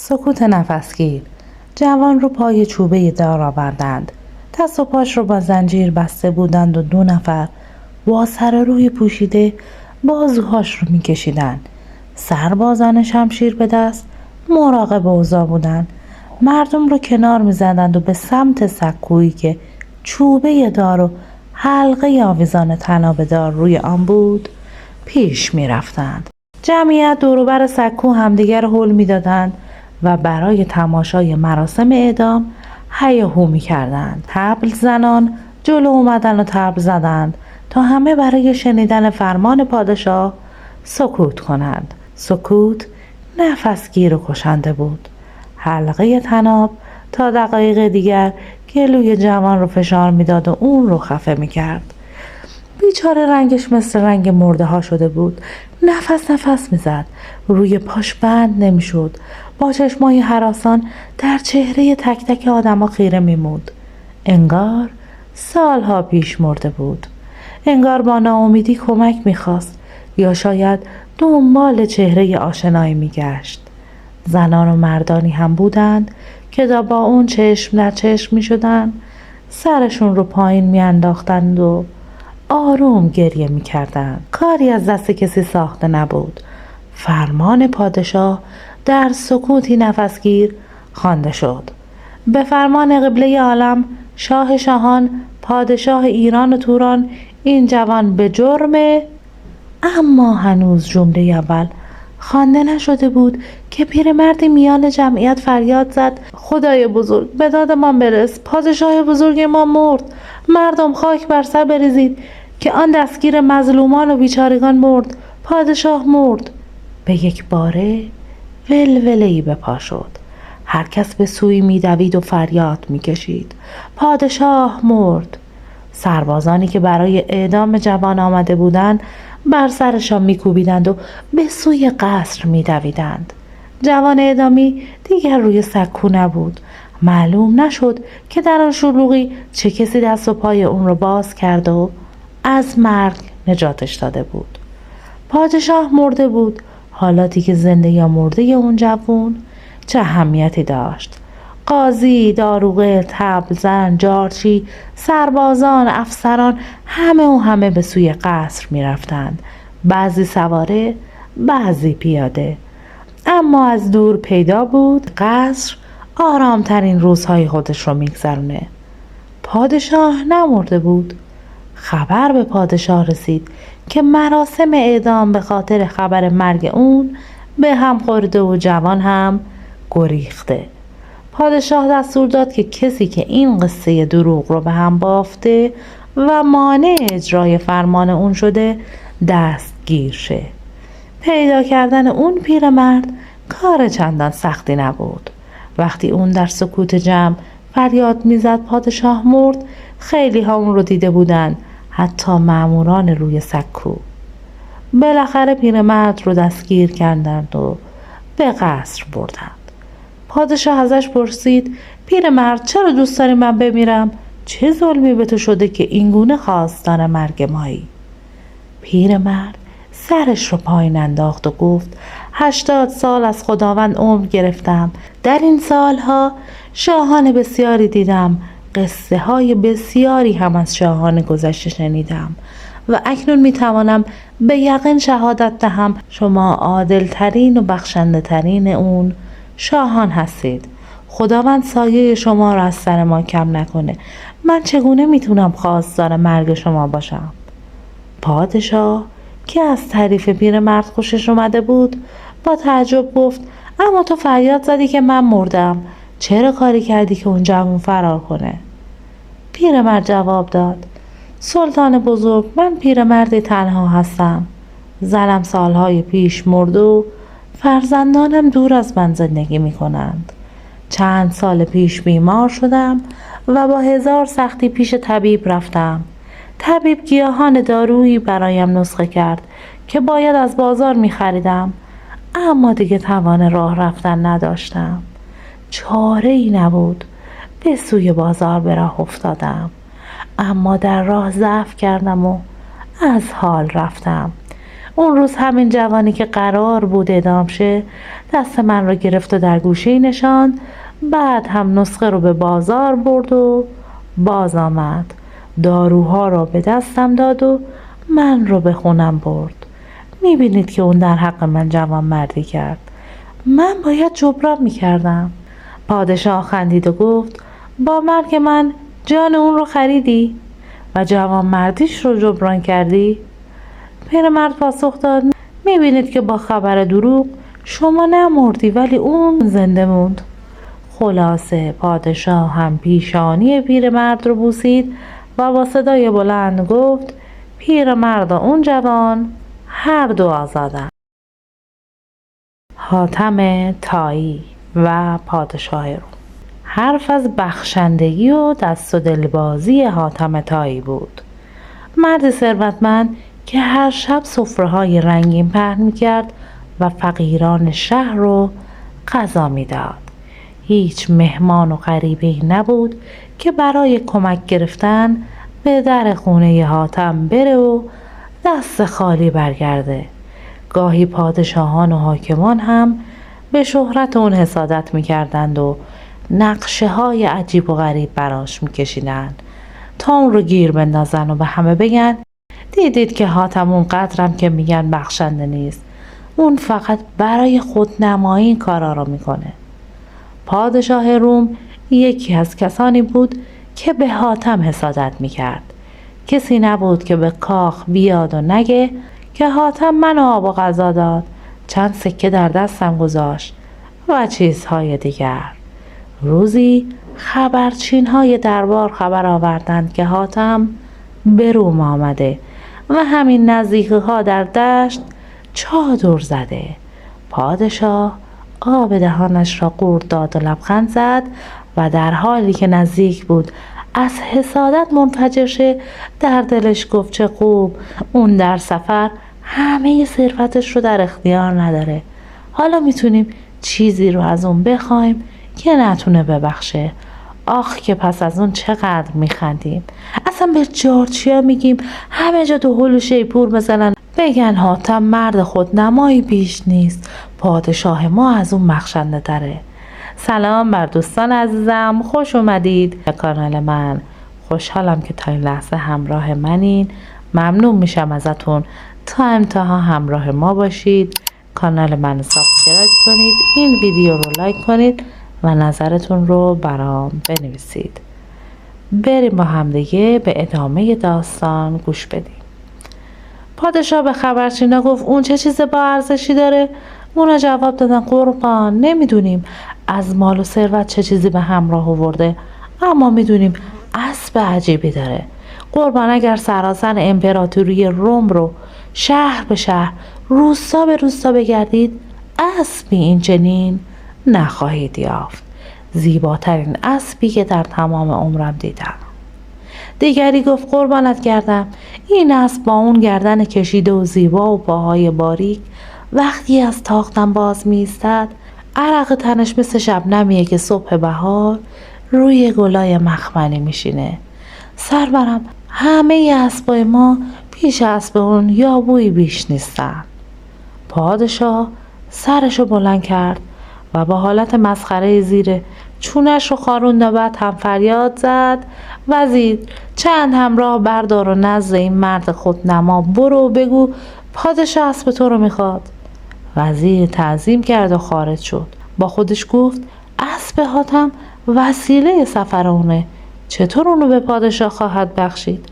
سکوت نفسگیر. جوان رو پای چوبه دار آوردند. دست و پاش رو با زنجیر بسته بودند و 2 نفر با سر روی پوشیده بازوهاش رو میکشیدند. سربازان شمشیر به دست مراقب اوضاع بودند. مردم رو کنار میزدند و به سمت سکویی که چوبه دار و حلقه آویزان طناب دار روی آن بود پیش میرفتند. جمعیت دوروبر سکو همدیگر هل میدادند و برای تماشای مراسم اعدام هیاهو میکردند. طبل زنان جلو اومدن و طبل زدند تا همه برای شنیدن فرمان پادشاه سکوت کنند. سکوت نفسگیر و کشنده بود. حلقه طناب تا دقایق دیگر گلوی جوان رو فشار میداد و اون رو خفه میکرد. بیچاره رنگش مثل رنگ مرده ها شده بود. نفس میزد. روی پاش بند نمیشد. با چشمای هراسان در چهره تک تک آدم ها خیره میمود. انگار سالها پیش مرده بود. انگار با ناامیدی کمک میخواست یا شاید دنبال چهره آشنایی میگشت. زنان و مردانی هم بودند که با اون چشم در چشم میشدند، سرشون رو پایین میانداختند و آروم گریه میکردند. کاری از دست کسی ساخته نبود. فرمان پادشاه در سکوتی نفسگیر خوانده شد. به فرمان قبله عالم، شاه شاهان، پادشاه ایران و توران، این جوان به جرم. اما هنوز جمله اول خوانده نشده بود که پیرمردی میان جمعیت فریاد زد: خدای بزرگ، به داد ما برس، پادشاه بزرگ ما مرد. مردم خاک بر سر بریزید که آن دستگیر مظلومان و بیچارگان مرد. پادشاه مرد. به یک باره ولوله‌ای به پا شد. هر کس به سوی می‌دوید و فریاد می‌کشید: پادشاه مرد. سربازانی که برای اعدام جوان آمده بودند بر سرشان می‌کوبیدند و به سوی قصر می‌دویدند. جوان اعدامی دیگر روی سکو نبود. معلوم نشد که در آن شلوغی چه کسی دست و پای اون را باز کرد و از مرگ نجاتش داده بود. پادشاه مرده بود. حالاتی که زنده یا مرده اون جوان چه اهمیتی داشت؟ قاضی، داروغه، طبلزن، جارچی، سربازان، افسران همه به سوی قصر می رفتند. بعضی سواره، بعضی پیاده. اما از دور پیدا بود قصر آرامترین روزهای خودش رو میگذرونه. پادشاه نمرده بود. خبر به پادشاه رسید که مراسم اعدام به خاطر خبر مرگ اون به هم خورده و جوان هم گریخته. پادشاه دستور داد که کسی که این قصه دروغ رو به هم بافته و مانع اجرای فرمان اون شده دستگیر شه. پیدا کردن اون پیرمرد کار چندان سختی نبود. وقتی اون در سکوت جمع فریاد میزد پادشاه مرد، خیلی ها اون رو دیده بودن، حتی ماموران روی سکو. بالاخره پیرمرد رو دستگیر کردند و به قصر بردند. پادشاه ازش پرسید: پیرمرد، چرا دوست داری من بمیرم؟ چه ظلمی به تو شده که اینگونه خواستار مرگ مایی؟ پیرمرد سرش رو پایین انداخت و گفت: 80 سال از خداوند عمر گرفتم. در این سالها شاهان بسیاری دیدم، قصه های بسیاری هم از شاهان گذشته شنیدم و اکنون میتوانم به یقین شهادت دهم شما عادل ترین و بخشنده ترین اون شاهان هستید. خداوند سایه شما را از سر ما کم نکنه. من چگونه میتونم خواستار مرگ شما باشم؟ پادشاه که از تعریف پیرمرد خوشش اومده بود با تعجب گفت: اما تو فریاد زدی که من مردم، چرا کاری کردی که اون جوان فرار کنه؟ پیرمرد جواب داد: سلطان بزرگ، من پیرمردی تنها هستم. زنم سالهای پیش مرد و فرزندانم دور از من زندگی می کنند. چند سال پیش بیمار شدم و با 1000 سختی پیش طبیب رفتم. طبیب گیاهان دارویی برایم نسخه کرد که باید از بازار می خریدم، اما دیگه توان راه رفتن نداشتم. چاره ای نبود. به سوی بازار به راه افتادم، اما در راه ضعف کردم و از حال رفتم. اون روز همین جوانی که قرار بود اعدام شه دست من رو گرفت و در گوشه‌ای نشاند. بعد هم نسخه رو به بازار برد و باز آمد. داروها رو به دستم داد و من رو به خونم برد. میبینید که اون در حق من جوان مردی کرد. من باید جبران میکردم. پادشاه خندید و گفت با مرگ من جان اون رو خریدی و جوان مردیش رو جبران کردی؟ پیرمرد پاسخ داد میبینید که با خبر دروغ شما نمردی ولی اون زنده موند. خلاصه پادشاه هم پیشانی پیرمرد رو بوسید و با صدای بلند گفت پیرمرد و اون جوان هر دو آزادند. حاتم طایی و پادشاه روم. حرف از بخشندگی و دست و دلبازی حاتم طایی بود. مرد ثروتمند که هر شب سفره‌های رنگین پهن می‌کرد و فقیران شهر رو غذا می‌داد. هیچ مهمان و غریبه‌ای نبود که برای کمک گرفتن به در خونه حاتم بره و دست خالی برگرده. گاهی پادشاهان و حاکمان هم به شهرت اون حسادت می‌کردند و نقشه های عجیب و غریب براش می‌کشیدند تا اون رو گیر بندازن و به همه بگن دیدید که حاتم اون قدرم که میگن بخشنده نیست، اون فقط برای خودنمایی این کارا رو میکنه. پادشاه روم یکی از کسانی بود که به حاتم حسادت میکرد. کسی نبود که به کاخ بیاد و نگه که حاتم منو آب و غذا داد، چند سکه در دستم گذاشت و چیزهای دیگر. روزی خبرچین های دربار خبر آوردند که حاتم به روم آمده و همین نزدیکی ها در دشت چادر زده. پادشاه آب دهانش را قورت داد و لبخند زد و در حالی که نزدیک بود از حسادت منفجر شه در دلش گفت چه خوب اون در سفر همه ثروتش رو در اختیار نداره. حالا میتونیم چیزی رو از اون بخوایم که نتونه ببخشه. آخ که پس از اون چقدر میخندیم. اصلا به جارچیا میگیم همه جا تو هول و شیپور مثلا بگن حاتم مرد خودنمایی بیش نیست، پادشاه ما از اون بخشنده تره. سلام بر دوستان عزیزم، خوش اومدید به کانال من. خوشحالم که تا این لحظه همراه منین. ممنون میشم ازتون تا انتها همراه ما باشید. کانال من سابسکرایب کنید، این ویدیو رو لایک کنید و نظرتون رو برام بنویسید. بریم با همدیگه به ادامه داستان گوش بدیم. پادشاه به خبرچینا گفت اون چه چیز با ارزشی داره؟ اونا جواب دادن قربان نمیدونیم از مال و ثروت چه چیزی به همراه آورده، اما میدونیم اسب عجیبی داره. قربان اگر سراسر امپراتوری روم رو شهر به شهر روستا به روستا بگردید اسبی این چنین نخواهید یافت. زیباترین اسبی که در تمام عمرم دیدم. دیگری گفت قربانت گردم این اسب با اون گردن کشیده و زیبا و پاهای باریک وقتی از تاختم باز میستد عرق تنش مثل شبنمیه که صبح بهار روی گلای مخملی میشینه. سرورم همه اسبای ما پیش اسب اون یا بوی بیش نیستن. پادشاه سرشو بلند کرد و با حالت مسخره زیر چونش رو خاروند و بعد هم فریاد زد وزیر چند همراه بردار و نزد این مرد خودنما برو بگو پادشاه اسب تو رو میخواد. وزیر تعظیم کرد و خارج شد. با خودش گفت اسب حاتم وسیله سفر اونه، چطور اونو به پادشاه خواهد بخشید؟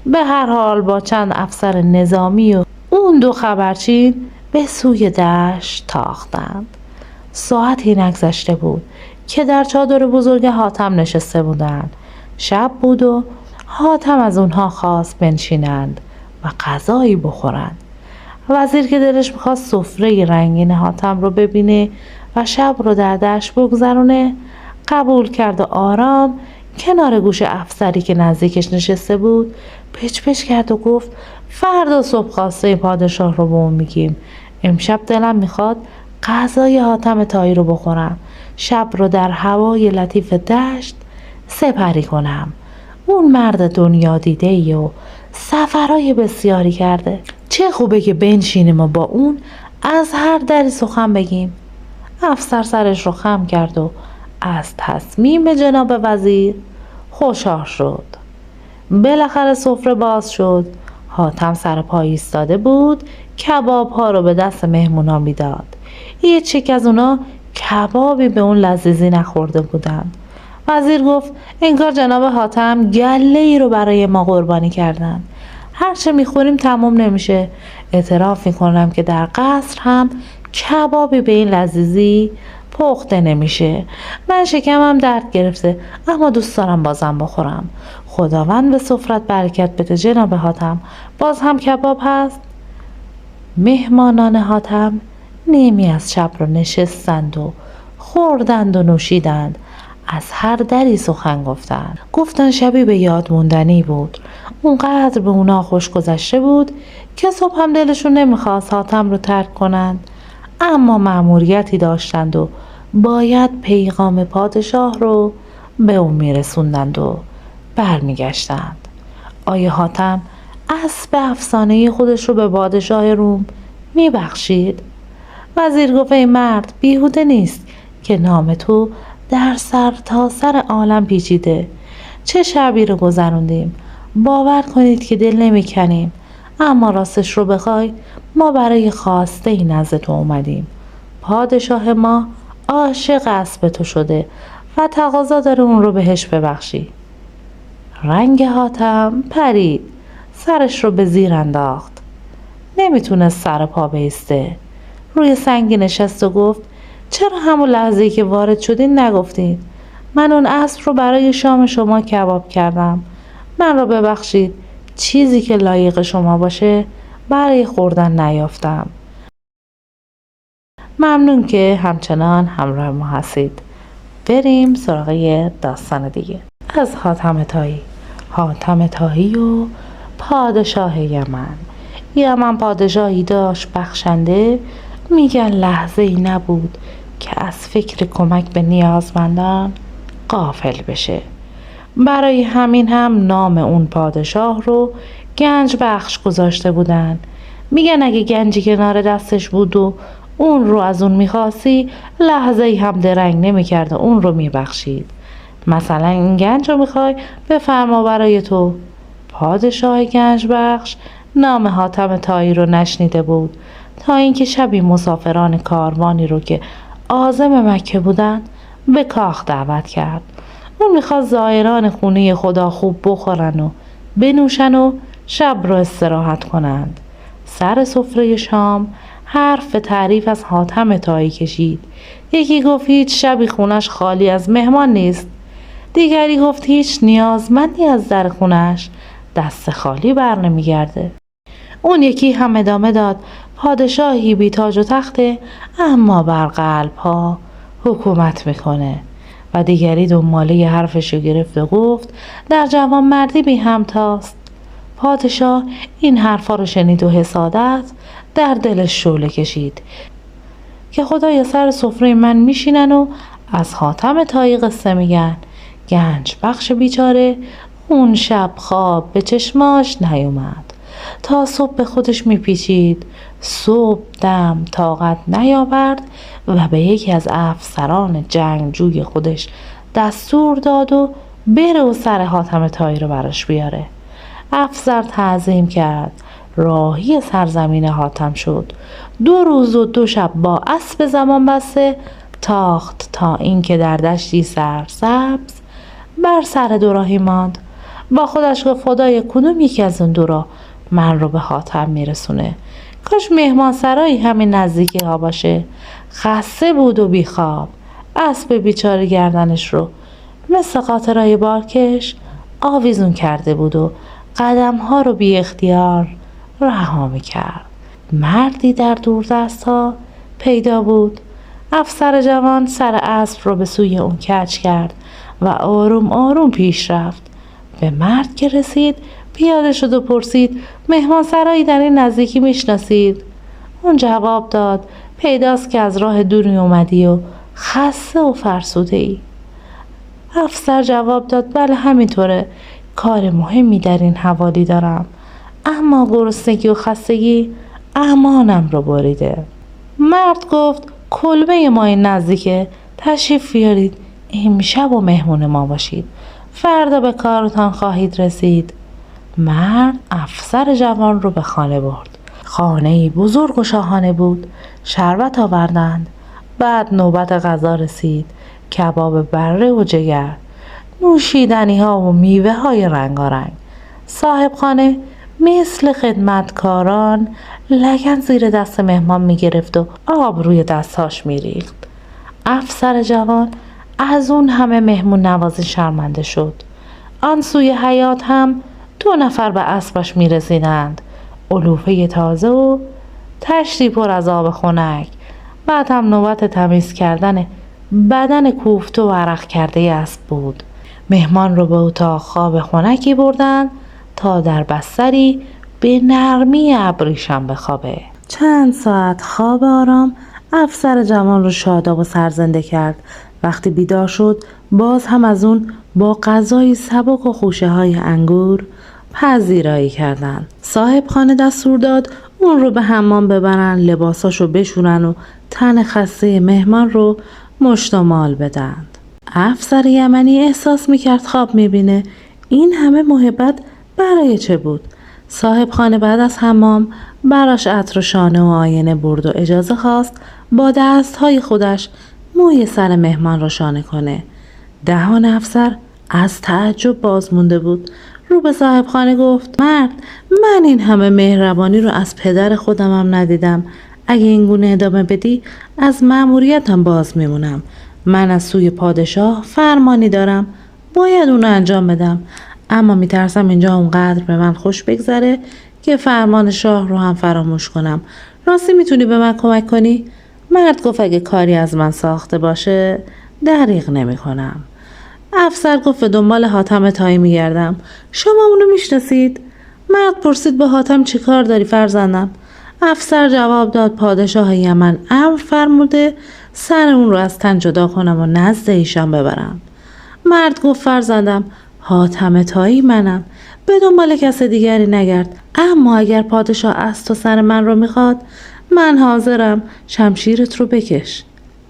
به هر حال با چند افسر نظامی و اون دو خبرچین به سوی دشت تاختند. ساعتی نگذشته بود که در چادر بزرگ حاتم نشسته بودند. شب بود و حاتم از اونها خواست بنشینند و غذایی بخورند. وزیر که دلش میخواست سفره رنگین حاتم رو ببینه و شب رو در دشت بگذرونه قبول کرد و آرام کنار گوش افسری که نزدیکش نشسته بود پچ پچ کرد و گفت فردا صبح خواسته پادشاه رو به اون میگیم. امشب دلم میخواد غذای حاتم طایی رو بخورم، شب رو در هوای لطیف دشت سپری کنم. اون مرد دنیا دیده ای و سفرهای بسیاری کرده. چه خوبه که بنشینیم و با اون از هر دری سخن بگیم. افسر سرش رو خم کرد و از تصمیم جناب وزیر خوشحال شد. بالاخره سفره باز شد. حاتم سر پای ایستاده بود، کباب ها رو به دست مهمونا میداد. هیچ یک از اونا کبابی به اون لذیذی نخورده بودند. وزیر گفت انگار جناب حاتم گله ای رو برای ما قربانی کردن. هرچه میخوریم تمام نمیشه. اعتراف میکنم که در قصر هم کبابی به این لذیذی پخته نمیشه. من شکمم درد گرفته، اما دوست دارم بازم بخورم. خداوند به سفرت برکت بده جناب حاتم. باز هم کباب هست؟ مهمانان حاتم نیمی از شب رو نشستند و خوردند و نوشیدند. از هر دری سخن گفتند شبی به یاد موندنی بود. اونقدر به اونا خوش گذشته بود که صبح هم دلشون نمیخواست حاتم رو ترک کنند، اما مأموریتی داشتند و باید پیغام پادشاه رو به اون میرسوندند و برمیگشتند. آیا حاتم اسب افسانه‌ای خودش رو به پادشاه روم میبخشید؟ وزیر گفت ای مرد، بیهوده نیست که نام تو در سر تا سر عالم پیچیده. چه شبی رو گذروندیم. باور کنید که دل نمیکنیم، اما راستش رو بخوای ما برای خواسته ای نزد تو اومدیم. پادشاه ما عاشق اسب تو شده و تقاضا داره اون رو بهش ببخشی. رنگ حاتم پرید، سرش رو به زیر انداخت. نمیتونست سر پا بایسته. روی سنگی نشست و گفت چرا همون لحظه‌ای که وارد شدین نگفتین؟ من اون اسب رو برای شام شما کباب کردم. من رو ببخشید، چیزی که لایق شما باشه برای خوردن نیافتم. ممنون که همچنان همراه ما هستید. بریم سراغ داستان دیگه. از حاتم طایی و پادشاه یمن. یمن پادشاهی داشت بخشنده. میگن لحظه ای نبود که از فکر کمک به نیازمندان غافل بشه. برای همین هم نام اون پادشاه رو گنج بخش گذاشته بودن. میگن اگه گنجی کنار دستش بود و اون رو از اون میخواستی، لحظه ای هم درنگ نمیکرد و اون رو میبخشید. مثلا این گنج رو میخوای، بفرما برای تو. پادشاه گنج بخش نام حاتم طایی رو نشنیده بود تا اینکه شبی مسافران کاروانی رو که عازم مکه بودن به کاخ دعوت کرد. اون میخواست زائران خونه خدا خوب بخورن و بنوشن و شب رو استراحت کنند. سر سفره شام حرف تعریف از حاتم طایی کشید. یکی گفت هیچ شبی خونش خالی از مهمان نیست. دیگری گفت هیچ نیازمندی از در خونش دست خالی بر نمیگرده. اون یکی هم ادامه داد پادشاهی بی تاج و تخته، اما بر قلب ها حکومت میکنه. و دیگری دنباله حرفشو گرفت و گفت در جوان مردی بی همتاست. پادشاه این حرفا رو شنید و حسادت در دلش شعله کشید که خدایا سر سفره من میشینن و از حاتم طایی قصه میگن. گنج بخش بیچاره اون شب خواب به چشماش نیومد. تا صبح به خودش میپیچید. صبح دم طاقت نیاورد و به یکی از افسران جنگجوی خودش دستور داد و بره و سر حاتم طایی رو براش بیاره. افسر تعظیم کرد. راهی سرزمین حاتم شد. 2 روز و 2 شب با اسب زمان بسته تاخت تا اینکه در دشتی سرسبز بر سر 2 راهی ماند. با خودش گفت خدای کدوم یکی از اون 2 راه من رو به حاتم میرسونه. کاش مهمان سرایی همین نزدیکی ها باشه. خسته بود و بیخواب. اسب بیچاره گردنش رو مثل قاطرای بارکش آویزون کرده بود و قدم ها رو بی اختیار رها میکرد. مردی در دوردست ها پیدا بود. افسر جوان سر اسب رو به سوی اون کج کرد و آروم آروم پیش رفت. به مرد که رسید پیاده شد و پرسید مهمان سرایی در این نزدیکی میشناسید؟ اون جواب داد پیداست که از راه دوری اومدی و خسته و فرسوده ای. افسر جواب داد بله همینطوره، کار مهمی در این حوالی دارم. اما گرسنگی و خستگی امانم رو بریده. مرد گفت کلبه ما این نزدیکه، تشریف بیارید امشب و مهمون ما باشید، فردا به کارتان خواهید رسید. مرد افسر جوان رو به خانه برد. خانه‌ای بزرگ و شاهانه بود. شربت آوردند. بعد نوبت غذا رسید. کباب بره و جگر، نوشیدنی ها و میوه های رنگارنگ. صاحب خانه مثل خدمتکاران لگن زیر دست مهمان می گرفت و آب روی دستهاش می ریخت. افسر جوان از اون همه مهمون نوازی شرمنده شد. آن سوی حیاط هم 2 نفر به اسبش می رسیدند. علوفه تازه و تشتی پر از آب خنک. بعد هم نوبت تمیز کردن بدن کوفته و عرق کرده اسب بود. مهمان رو به اتاق خواب خنکی بردن تا در بستری به نرمی ابریشم بخوابه. چند ساعت خواب آرام افسر جوان رو شاداب و سرزنده کرد. وقتی بیدار شد باز هم از اون با غذای سبک و خوشه های انگور پذیرایی کردن. صاحب خانه دستور داد اون رو به حمام ببرن، لباساشو بشورن و تن خسته مهمان رو مشتمال بدند. افسر یمنی احساس میکرد خواب میبینه. این همه محبت برای چه بود؟ صاحب خانه بعد از حمام براش عطر و شانه و آینه برد و اجازه خواست با دستهای خودش موی سر مهمان رو شانه کنه. دهان افسر از تعجب باز مونده بود. رو به صاحب خانه گفت مرد، من این همه مهربانی رو از پدر خودمم ندیدم. اگه این گونه ادامه بدی از مأموریتم باز میمونم. من از سوی پادشاه فرمانی دارم، باید اونو انجام بدم، اما میترسم اینجا اونقدر به من خوش بگذره که فرمان شاه رو هم فراموش کنم. راستی میتونی به من کمک کنی؟ مرد گفت اگه کاری از من ساخته باشه دریغ نمی کنم. افسر گفت به دنبال حاتم طایی میگردم. شما اونو میشناسید؟ مرد پرسید به حاتم چی کار داری فرزندم؟ افسر جواب داد پادشاه یمن امر فرموده سر اون رو از تن جدا کنم و نزد ایشان ببرم. مرد گفت فرزندم حاتم طایی منم، به دنبال کس دیگری نگرد، اما اگر پادشاه از تو سر من رو میخواد من حاضرم، شمشیرت رو بکش.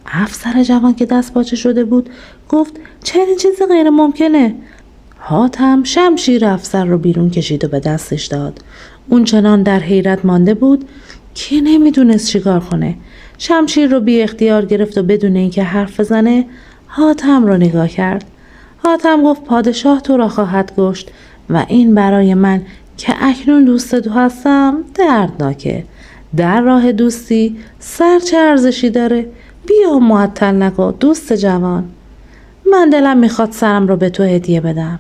افسر جوان که دست باچه شده بود گفت چنین چیزی غیر ممکنه. حاتم شمشیر افسر رو بیرون کشید و به دستش داد. اون چنان در حیرت مانده بود که نمیدونست چیکار کنه. شمشیر رو بی اختیار گرفت و بدون اینکه حرف بزنه حاتم رو نگاه کرد. حاتم گفت پادشاه تو را خواهد کشت و این برای من که اکنون دوست تو هستم دردناکه. در راه دوستی سر چه ارزشی داره؟ بیا معطل نکن دوست جوان. من دلم میخواد سرم رو به تو هدیه بدم.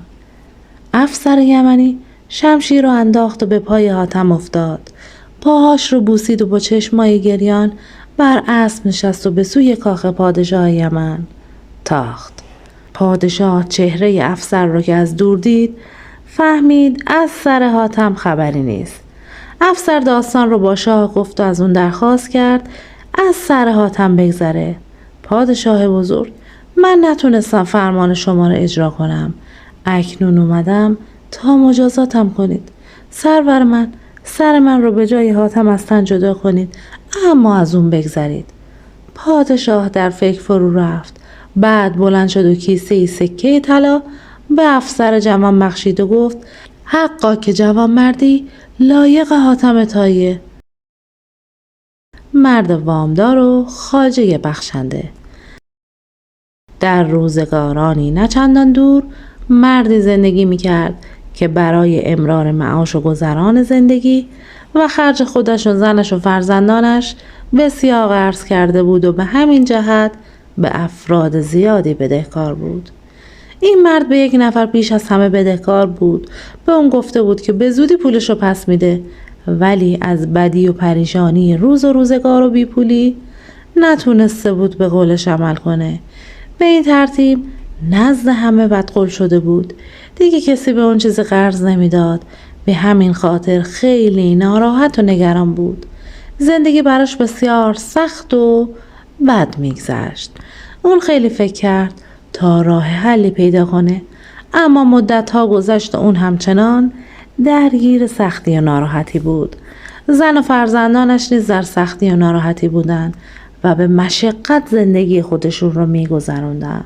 افسر یمنی شمشیر رو انداخت و به پای حاتم افتاد. پاهاش رو بوسید و با چشمای گریان بر اسب نشست و به سوی کاخ پادشاه یمن تاخت. پادشاه چهره افسر رو که از دور دید فهمید از سر حاتم خبری نیست. افسر داستان رو با شاه گفت و از اون درخواست کرد از سر حاتم بگذره. پادشاه بزرگ، من نتونستم فرمان شما رو اجرا کنم. اکنون اومدم تا مجازاتم کنید. سرور من، سر من رو به جای حاتم از تن جدا کنید، اما از اون بگذرید. پادشاه در فکر فرو رفت. بعد بلند شد و کیسه سکه طلا به افسر جوان بخشید و گفت حقا که جوان مردی لایق حاتم طاییه. مرد وامدار و خواجه بخشنده. در روزگارانی نه چندان دور مردی زندگی میکرد که برای امرار معاش و گذران زندگی و خرج خودش و زنش و فرزندانش بسیار قرض کرده بود و به همین جهت به افراد زیادی بدهکار بود. این مرد به یک نفر بیش از همه بدهکار بود. به اون گفته بود که به زودی پولش رو پس میده، ولی از بدی و پریشانی روز و روزگار و بیپولی نتونسته بود به قولش عمل کنه. به این ترتیب نزد همه بدقول شده بود. دیگه کسی به اون چیزی قرض نمیداد. به همین خاطر خیلی ناراحت و نگران بود. زندگی براش بسیار سخت و بد میگذشت. اون خیلی فکر کرد تا راه حلی پیدا کنه، اما مدت ها گذشت و اون همچنان درگیر سختی و ناراحتی بود. زن و فرزندانش نیز در سختی و ناراحتی بودند و به مشقت زندگی خودشون رو می‌گذروندند.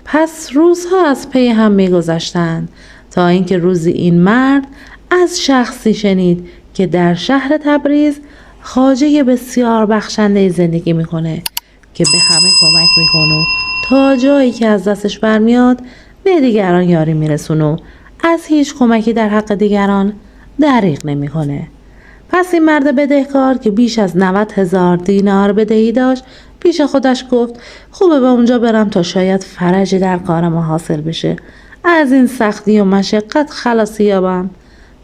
پس روزها از پی هم می‌گذشتند تا اینکه روزی این مرد از شخصی شنید که در شهر تبریز خواجه بسیار بخشنده زندگی میکنه که به همه کمک میکنه و تا جایی که از دستش برمیاد به دیگران یاری میرسونه و از هیچ کمکی در حق دیگران دریغ نمیکنه. پس این مرد بدهکار که بیش از 90,000 دینار بدهی داشت پیش خودش گفت خوبه به اونجا برم تا شاید فرجی در کار ما حاصل بشه، از این سختی و مشقت خلاصی یابم.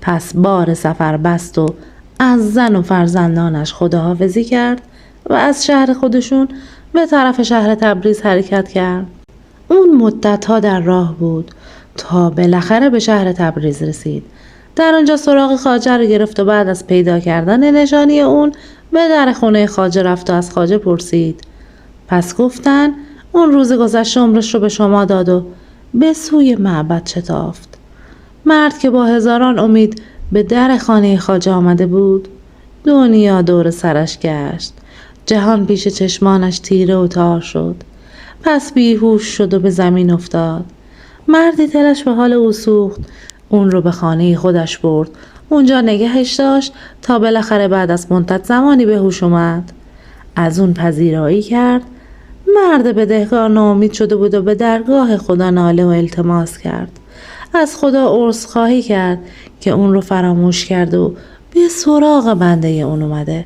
پس بار سفر بست و از زن و فرزندانش خداحافظی کرد و از شهر خودشون به طرف شهر تبریز حرکت کرد. اون مدت‌ها در راه بود تا بالاخره به شهر تبریز رسید. در آنجا سراغ خواجه رو گرفت و بعد از پیدا کردن نشانی اون به در خونه خواجه رفت و از خواجه پرسید. پس گفتن اون روز گذشته عمرش رو به شما داد و به سوی معبد شتافت. مرد که با هزاران امید به در خانه خواجه آمده بود، دنیا دور سرش گشت. جهان پیش چشمانش تیره و تار شد. پس بیهوش شد و به زمین افتاد. مردی دلش به حال او سوخت. اون رو به خانه خودش برد. اونجا نگهش داشت تا بالاخره بعد از مدت زمانی به هوش اومد. از اون پذیرایی کرد. مرد بدهکار ناامید شده بود و به درگاه خدا ناله و التماس کرد. از خدا عذرخواهی کرد که اون رو فراموش کرد و به سراغ بنده اون اومده،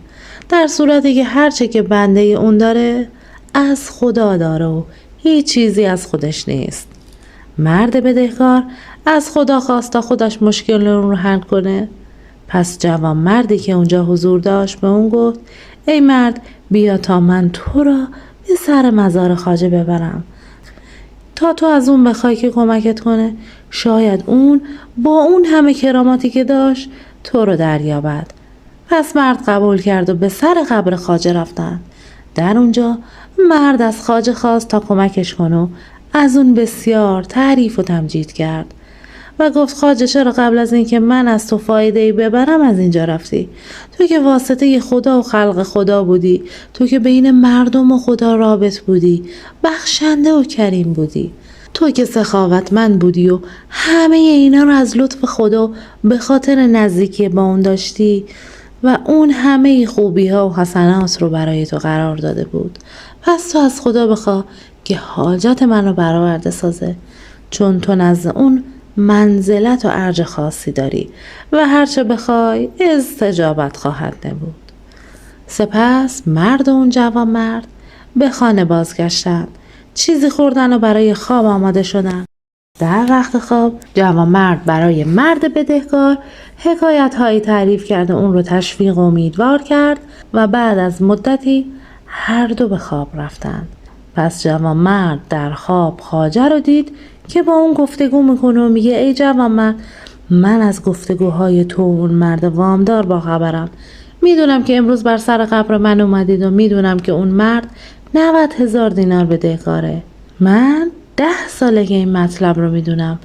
در صورتی که هرچه که بنده اون داره از خدا داره و هیچ چیزی از خودش نیست. مرد بدهکار از خدا خواست تا خودش مشکل اون رو حل کنه. پس جوان مردی که اونجا حضور داشت به اون گفت ای مرد بیا تا من تو را به سر مزار خواجه ببرم تا تو از اون بخوای که کمکت کنه. شاید اون با اون همه کراماتی که داشت تو رو دریابد. پس مرد قبول کرد و به سر قبر خواجه رفتن. در اونجا مرد از خواجه خواست تا کمکش کنه و از اون بسیار تعریف و تمجید کرد و گفت خواجه چرا قبل از اینکه من از تو فایده‌ای ببرم از اینجا رفتی؟ تو که واسطه خدا و خلق خدا بودی، تو که بین مردم و خدا رابط بودی، بخشنده و کریم بودی، تو که سخاوتمند بودی و همه اینا رو از لطف خدا به خاطر نزدیکی با اون داشتی و اون همه خوبی ها و حسنات رو برای تو قرار داده بود. پس تو از خدا بخوا که حاجت من رو برآورده سازه، چون تو نزد اون منزلت و ارج خاصی داری و هرچه بخوای استجابت خواهد نمود. سپس مرد و اون جوان مرد به خانه بازگشتند. چیزی خوردن و برای خواب آماده شدن. در وقت خواب جوان مرد برای مرد بدهکار حکایت هایی تعریف کرد و اون رو تشویق و امیدوار کرد و بعد از مدتی هر دو به خواب رفتند. پس جوان مرد در خواب خواجه رو دید که با اون گفتگو میکنه و میگه ای جوان مرد من از گفتگوهای تو اون مرد وامدار با خبرم. میدونم که امروز بر سر قبر من اومدید و میدونم که اون مرد 90,000 دینار بدهکاره. من 10 ساله که این مطلب رو میدونم.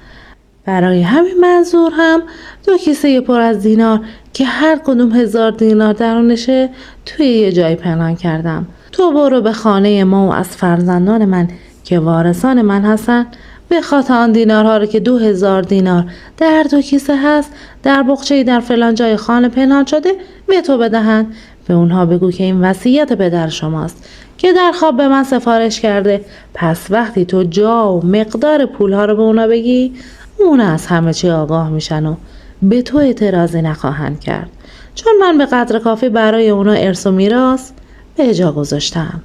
برای همین منظور هم 2 کیسه پر از دینار که هر کدوم 1000 دینار درونشه توی یه جای پنهان کردم. تو برو به خانه ما و از فرزندان من که وارثان من هستن بخواد آن دینارها رو که 2000 دینار در 2 کیسه هست در بخچه‌ای در فلان جای خانه پنهان شده به تو بدهند. به اونها بگو که این وصیت پدر شماست که در خواب به من سفارش کرده. پس وقتی تو جا و مقدار پولها رو به اونا بگی اونا از همه چی آگاه میشن و به تو اعتراضی نخواهند کرد، چون من به قدر کافی برای اونا ارث و میراث به جا گذاشتم.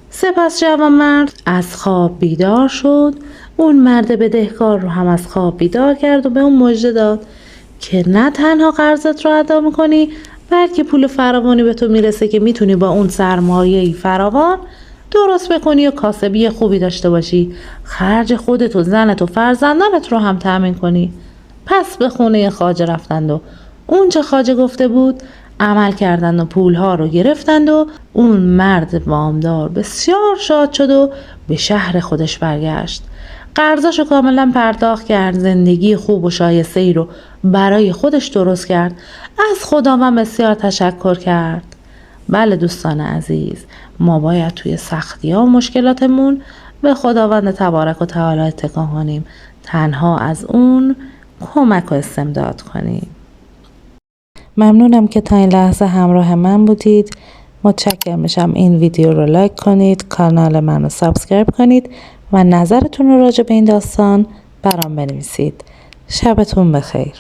سپس جوان مرد از خواب بیدار شد. اون مرد بدهکار رو هم از خواب بیدار کرد و به اون مژده داد که نه تنها قرضت رو ادا میکنی بلکه پول فراوانی به تو میرسه که میتونی با اون سرمایه‌ای فراوان درست بکنی و کاسبی خوبی داشته باشی، خرج خودت و زنت و فرزندانت رو هم تأمین کنی. پس به خونه خواجه رفتند و اون چه خواجه گفته بود عمل کردند و پولها رو گرفتند و اون مرد وامدار بسیار شاد شد و به شهر خودش برگشت. قرضاشو کاملا پرداخت کرد، زندگی خوب و شایسته ای رو برای خودش درست کرد. از خداوند بسیار تشکر کرد. بله دوستان عزیز، ما باید توی سختی ها و مشکلاتمون به خداوند تبارک و تعالی اتکا کنیم، تنها از اون کمک و استمداد کنیم. ممنونم که تا این لحظه همراه من بودید. متشکرم میشم این ویدیو رو لایک کنید، کانال من رو سابسکرایب کنید و نظرتون رو راجع به این داستان برام بنویسید. شبتون بخیر.